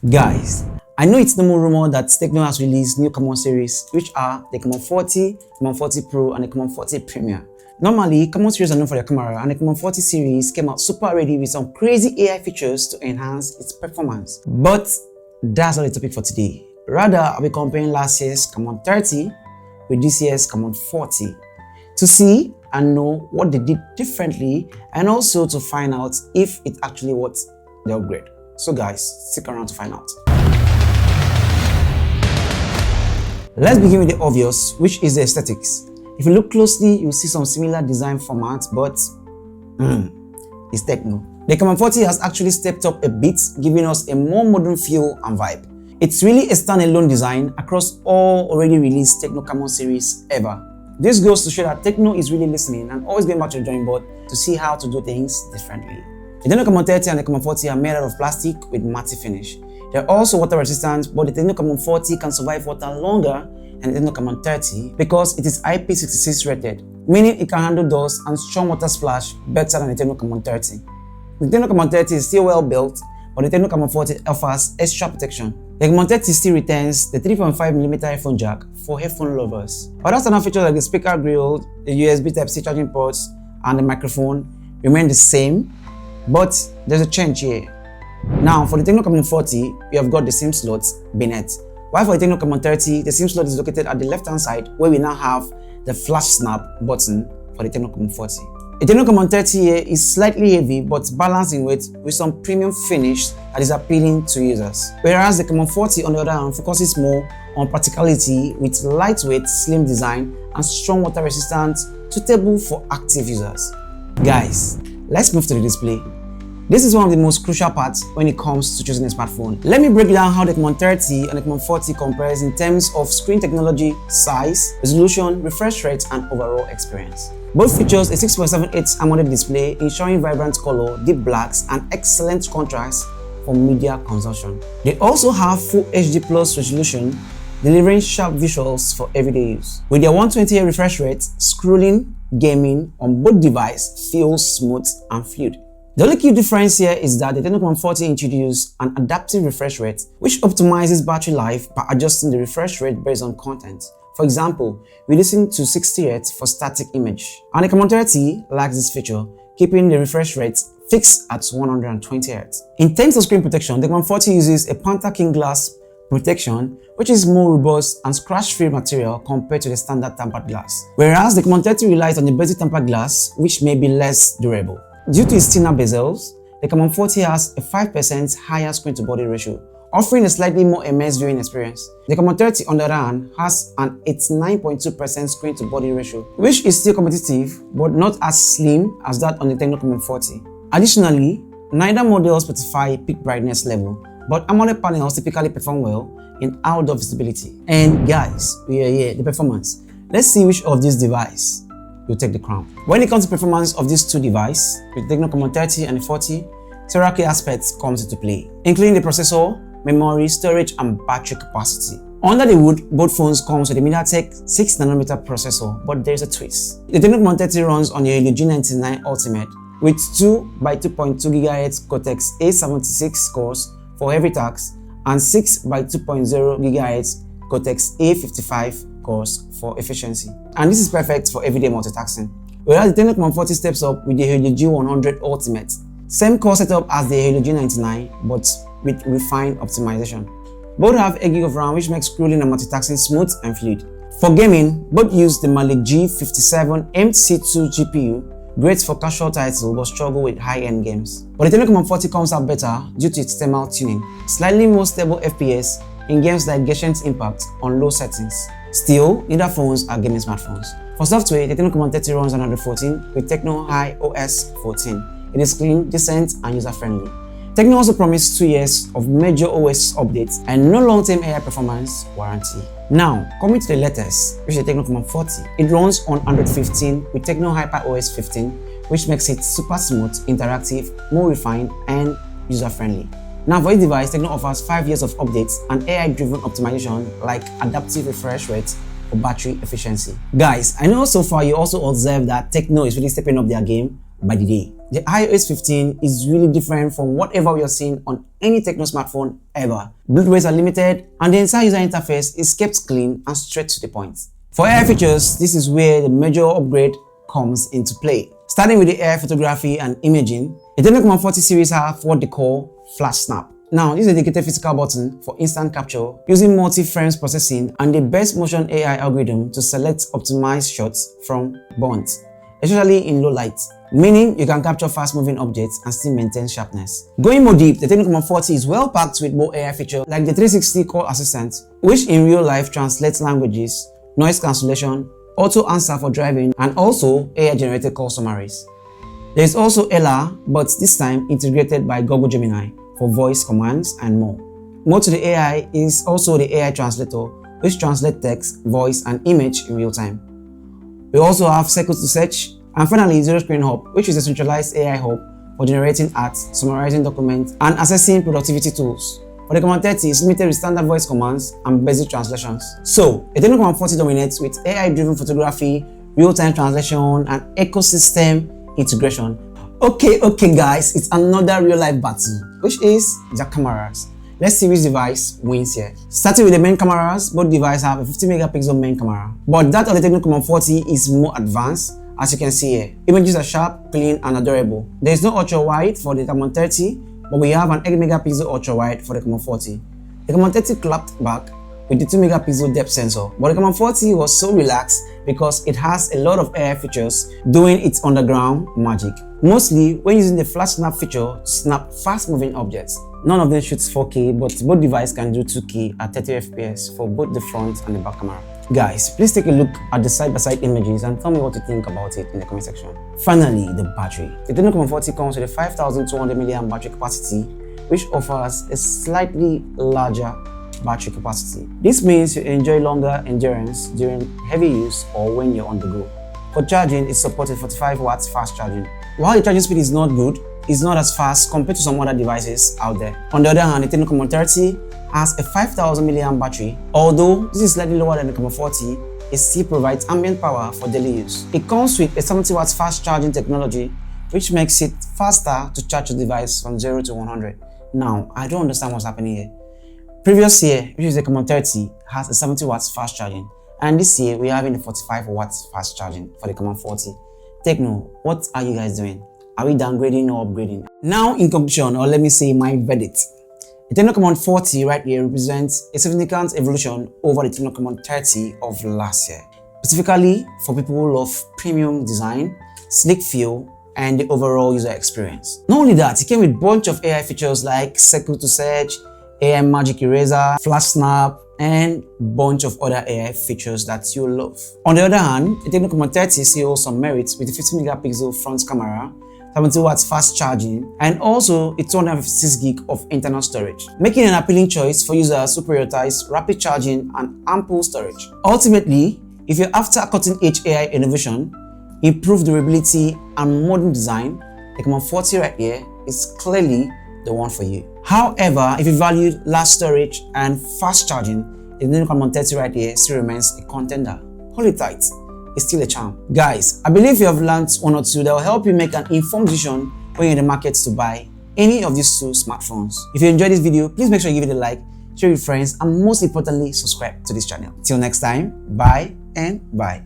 Guys, I know it's no more rumor that Tecno has released new Camon series, which are the Camon 40, Camon 40 Pro, and the Camon 40 Premier. Normally, Camon series are known for their camera, and the Camon 40 series came out super ready with some crazy AI features to enhance its performance. But that's not the topic for today. Rather, I'll be comparing last year's Camon 30 with this year's Camon 40 to see and know what they did differently, and also to find out if it actually worth the upgrade. So guys, stick around to find out. Let's begin with the obvious, which is the aesthetics. If you look closely, you'll see some similar design formats, but it's Tecno. The Camon 40 has actually stepped up a bit, giving us a more modern feel and vibe. It's really a standalone design across all already released Tecno Camon series ever. This goes to show that Tecno is really listening and always going back to the drawing board to see how to do things differently. The Tecno Camon 30 and the Camon 40 are made out of plastic with matte finish. They're also water resistant, but the Tecno Camon 40 can survive water longer than the Tecno Camon 30 because it is IP66 rated, meaning it can handle dust and strong water splash better than the Tecno Camon 30. The Tecno Camon 30 is still well built, but the Tecno Camon 40 offers extra protection. The Camon 30 still retains the 3.5mm headphone jack for headphone lovers. Other standard features like the speaker grill, the USB Type-C charging ports, and the microphone remain the same, but there's a change here. Now, for the Tecno Camon 40, we have got the SIM slot bayonet, while for the Tecno Camon 30, the SIM slot is located at the left-hand side, where we now have the flash snap button for the Tecno Camon 40. The Tecno Camon 30 here is slightly heavy but balanced in weight with some premium finish that is appealing to users. Whereas the Camon 40 on the other hand focuses more on practicality with lightweight, slim design and strong water resistance, suitable for active users. Guys, let's move to the display. This is one of the most crucial parts when it comes to choosing a smartphone. Let me break down how the Camon 30 and the Camon 40 compares in terms of screen technology, size, resolution, refresh rate, and overall experience. Both features a 6.78 AMOLED display, ensuring vibrant color, deep blacks, and excellent contrast for media consumption. They also have Full HD Plus resolution, delivering sharp visuals for everyday use. With their 120Hz refresh rate, scrolling, gaming on both devices feels smooth and fluid. The only key difference here is that the Tecno Camon 40 introduced an adaptive refresh rate, which optimizes battery life by adjusting the refresh rate based on content. For example, we listen to 60Hz for static image, and the Camon 30 lacks this feature, keeping the refresh rate fixed at 120Hz. In terms of screen protection, the Camon 40 uses a Panther King glass protection, which is more robust and scratch-free material compared to the standard tempered glass. Whereas the Camon 30 relies on the basic tempered glass, which may be less durable. Due to its thinner bezels, the Camon 40 has a 5% higher screen-to-body ratio, offering a slightly more immersive viewing experience. The Camon 30 on the other hand has an 89.2% screen-to-body ratio, which is still competitive but not as slim as that on the Tecno Camon 40. Additionally, neither model specify peak brightness level, but AMOLED panels typically perform well in outdoor visibility. And guys, we are here, the performance. Let's see which of these devices will take the crown. When it comes to performance of these two devices, with the Tecno Camon 30 and the 40, several key aspects comes into play, including the processor, memory, storage, and battery capacity. Under the hood, both phones comes with a MediaTek 6nm processor, but there's a twist. The Tecno Camon 30 runs on the Helio G99 Ultimate with 2x2.2 GHz Cortex-A76 cores for heavy tasks and 6x2.0 GHz Cortex-A55 cores for efficiency. And this is perfect for everyday multitasking. Whereas the Tecno Camon 40 steps up with the Helio G100 Ultimate. Same core setup as the Helio G99, but with refined optimization. Both have 8GB of RAM, which makes scrolling and multitasking smooth and fluid. For gaming, both use the Malik G57 MC2 GPU, great for casual titles but struggle with high-end games. But the Tecno Camon 40 comes out better due to its thermal tuning, slightly more stable FPS in games like Genshin Impact on low settings. Still, neither phones are gaming smartphones. For software, the Tecno Camon 30 runs on Android 14 with Tecno High OS 14. It is clean, decent, and user-friendly. Tecno also promised 2 years of major OS updates and no long-term AI performance warranty. Now, coming to the latest, which is the Tecno Camon 40. It runs on Android 15 with Tecno Hyper OS 15, which makes it super smooth, interactive, more refined, and user-friendly. Now for each device, Tecno offers 5 years of updates and AI-driven optimization like adaptive refresh rate for battery efficiency. Guys, I know so far you also observed that Tecno is really stepping up their game by the day. The iOS 15 is really different from whatever we are seeing on any Tecno smartphone ever. Boot rates are limited and the entire user interface is kept clean and straight to the point. For AI features, this is where the major upgrade comes into play. Starting with the AI photography and imaging, the Tecno Camon 40 series have what they call Flash Snap. Now, this is a dedicated physical button for instant capture using multi-frames processing and the best motion AI algorithm to select optimized shots from burns, especially in low light, meaning you can capture fast-moving objects and still maintain sharpness. Going more deep, the Tecno Camon 40 is well packed with more AI features like the 360 call assistant, which in real life translates languages, noise cancellation, auto answer for driving, and also AI-generated call summaries. There is also Ella, but this time integrated by Google Gemini for voice commands and more. More to the AI is also the AI translator, which translates text, voice, and image in real time. We also have Circle to Search, and finally Zero Screen Hub, which is a centralized AI hub for generating art, summarizing documents, and accessing productivity tools. For the Camon 30, it's limited with standard voice commands and basic translations. So, the Tecno Camon 40 dominates with AI-driven photography, real-time translation, and ecosystem integration. Okay guys, it's another real-life battle, which is the cameras. Let's see which device wins here. Starting with the main cameras, both devices have a 50 megapixel main camera, but that of the Tecno Camon 40 is more advanced, as you can see here. Images are sharp, clean, and adorable. There is no ultra-wide for the Camon 30, but we have an 8 megapixel ultra-wide for the Camon 40. The Camon 30 clapped back with the 2 megapixel depth sensor, but the Camon 40 was so relaxed because it has a lot of AI features doing its underground magic. Mostly when using the flash snap feature to snap fast-moving objects. None of them shoots 4K, but both devices can do 2K at 30 FPS for both the front and the back camera. Guys, please take a look at the side-by-side images and tell me what you think about it in the comment section. Finally, the battery. The Tecno Camon 40 comes with a 5200 mAh battery capacity, which offers a slightly larger battery capacity. This means you enjoy longer endurance during heavy use or when you're on the go. For charging, it supported 45 watts fast charging. While the charging speed is not good, it's not as fast compared to some other devices out there. On the other hand, the Tecno Camon 30 has a 5000 mAh battery. Although this is slightly lower than the Camon 40, it still provides ambient power for daily use. It comes with a 70 watts fast charging technology, which makes it faster to charge your device from 0 to 100. Now, I don't understand what's happening here. Previous year, which is the Camon 30, has a 70 watts fast charging, and this year we are having a 45 watts fast charging for the Camon 40. Tecno, what are you guys doing? Are we downgrading or upgrading? Now, in conclusion, or let me say my verdict, the Tecno Camon 40 right here represents a significant evolution over the Tecno Camon 30 of last year, specifically for people who love premium design, sleek feel, and the overall user experience. Not only that, it came with a bunch of AI features like Circle to Search, AI Magic Eraser, Flash Snap, and a bunch of other AI features that you love. On the other hand, the Tecno Camon 30 still holds some merits with a 50 megapixel front camera, 70 watts fast charging, and also a 256 gig of internal storage, making an appealing choice for users who prioritize rapid charging and ample storage. Ultimately, if you're after cutting-edge AI innovation, improved durability, and modern design, the Camon 40 right here is clearly the one for you. However, if you value large storage and fast charging, the Tecno Camon 30 right here still remains a contender. Hold it tight, it's still a charm. Guys, I believe you have learned one or two that will help you make an informed decision when you're in the market to buy any of these two smartphones. If you enjoyed this video, please make sure you give it a like, share with friends, and most importantly, subscribe to this channel. Till next time, bye and bye.